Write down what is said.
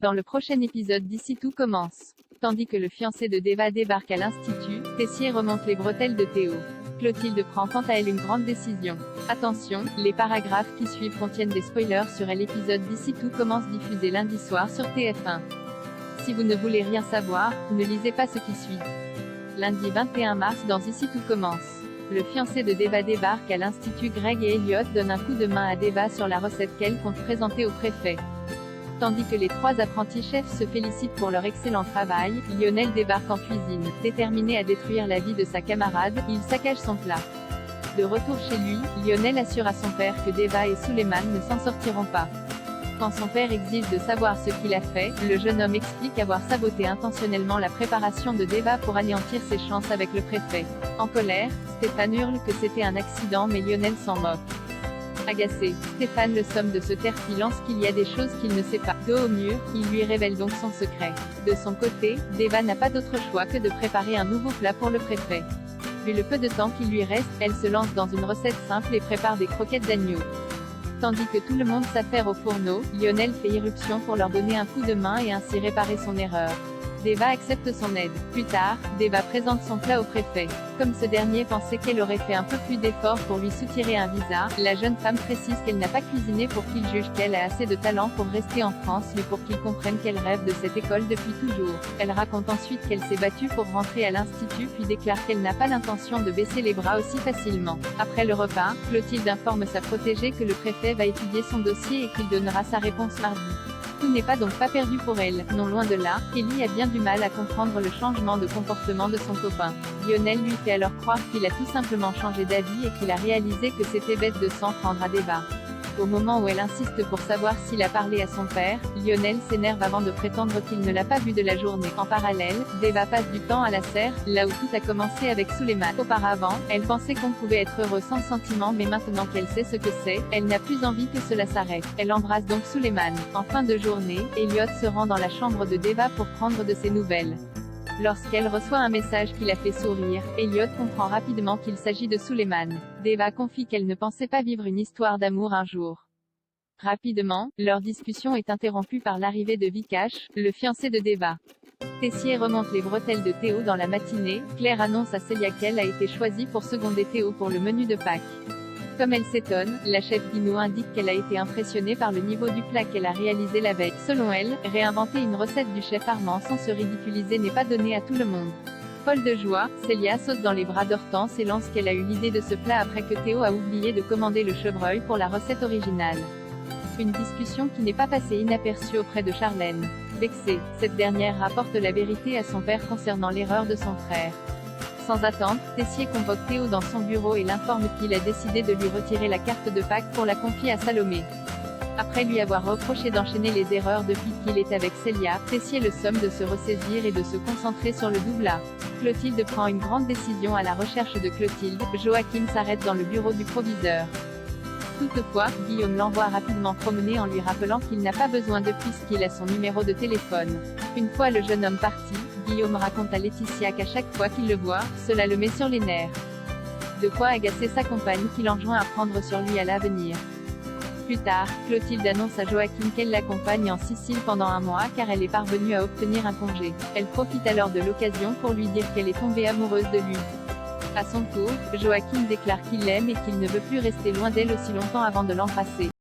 Dans le prochain épisode d'Ici tout commence. Tandis que le fiancé de Deva débarque à l'institut, Tessier remonte les bretelles de Théo. Clotilde prend quant à elle une grande décision. Attention, les paragraphes qui suivent contiennent des spoilers sur l'épisode d'Ici tout commence diffusé lundi soir sur TF1. Si vous ne voulez rien savoir, ne lisez pas ce qui suit. Lundi 21 mars dans Ici tout commence. Le fiancé de Deva débarque à l'institut. Greg et Elliot donnent un coup de main à Deva sur la recette qu'elle compte présenter au préfet. Tandis que les trois apprentis chefs se félicitent pour leur excellent travail, Lionel débarque en cuisine. Déterminé à détruire la vie de sa camarade, il saccage son plat. De retour chez lui, Lionel assure à son père que Deva et Suleiman ne s'en sortiront pas. Quand son père exige de savoir ce qu'il a fait, le jeune homme explique avoir saboté intentionnellement la préparation de Deva pour anéantir ses chances avec le préfet. En colère, Stéphane hurle que c'était un accident mais Lionel s'en moque. Agacé, Stéphane le somme de se taire puis lance qu'il y a des choses qu'il ne sait pas. Dos au mur, il lui révèle donc son secret. De son côté, Deva n'a pas d'autre choix que de préparer un nouveau plat pour le préfet. Vu le peu de temps qu'il lui reste, elle se lance dans une recette simple et prépare des croquettes d'agneau. Tandis que tout le monde s'affaire au fourneau, Lionel fait irruption pour leur donner un coup de main et ainsi réparer son erreur. Deva accepte son aide. Plus tard, Deva présente son plat au préfet. Comme ce dernier pensait qu'elle aurait fait un peu plus d'efforts pour lui soutirer un visa, la jeune femme précise qu'elle n'a pas cuisiné pour qu'il juge qu'elle a assez de talent pour rester en France mais pour qu'il comprenne qu'elle rêve de cette école depuis toujours. Elle raconte ensuite qu'elle s'est battue pour rentrer à l'institut puis déclare qu'elle n'a pas l'intention de baisser les bras aussi facilement. Après le repas, Clotilde informe sa protégée que le préfet va étudier son dossier et qu'il donnera sa réponse mardi. Tout n'est donc pas perdu pour elle, non loin de là. Kelly a bien du mal à comprendre le changement de comportement de son copain. Lionel lui fait alors croire qu'il a tout simplement changé d'avis et qu'il a réalisé que c'était bête de s'en prendre à Deva. Au moment où elle insiste pour savoir s'il a parlé à son père, Lionel s'énerve avant de prétendre qu'il ne l'a pas vu de la journée. En parallèle, Deva passe du temps à la serre, là où tout a commencé avec Suleiman. Auparavant, elle pensait qu'on pouvait être heureux sans sentiment mais maintenant qu'elle sait ce que c'est, elle n'a plus envie que cela s'arrête. Elle embrasse donc Suleiman. En fin de journée, Elliot se rend dans la chambre de Deva pour prendre de ses nouvelles. Lorsqu'elle reçoit un message qui la fait sourire, Elliot comprend rapidement qu'il s'agit de Suleiman. Deva confie qu'elle ne pensait pas vivre une histoire d'amour un jour. Rapidement, leur discussion est interrompue par l'arrivée de Vikash, le fiancé de Deva. Tessier remonte les bretelles de Théo dans la matinée. Claire annonce à Célia qu'elle a été choisie pour seconder Théo pour le menu de Pâques. Comme elle s'étonne, la chef Guinou indique qu'elle a été impressionnée par le niveau du plat qu'elle a réalisé la veille. Selon elle, réinventer une recette du chef Armand sans se ridiculiser n'est pas donné à tout le monde. Folle de joie, Célia saute dans les bras d'Hortense et lance qu'elle a eu l'idée de ce plat après que Théo a oublié de commander le chevreuil pour la recette originale. Une discussion qui n'est pas passée inaperçue auprès de Charlène. Vexée, cette dernière rapporte la vérité à son père concernant l'erreur de son frère. Sans attendre, Tessier convoque Théo dans son bureau et l'informe qu'il a décidé de lui retirer la carte de Pâques pour la confier à Salomé. Après lui avoir reproché d'enchaîner les erreurs depuis qu'il est avec Célia, Tessier le somme de se ressaisir et de se concentrer sur le doublage. Clotilde prend une grande décision à la recherche de Clotilde. Joachim s'arrête dans le bureau du proviseur. Toutefois, Guillaume l'envoie rapidement promener en lui rappelant qu'il n'a pas besoin de puisqu'il a son numéro de téléphone. Une fois le jeune homme parti, Guillaume raconte à Laetitia qu'à chaque fois qu'il le voit, cela le met sur les nerfs. De quoi agacer sa compagne qui l'enjoint à prendre sur lui à l'avenir. Plus tard, Clotilde annonce à Joachim qu'elle l'accompagne en Sicile pendant un mois car elle est parvenue à obtenir un congé. Elle profite alors de l'occasion pour lui dire qu'elle est tombée amoureuse de lui. À son tour, Joachim déclare qu'il l'aime et qu'il ne veut plus rester loin d'elle aussi longtemps avant de l'embrasser.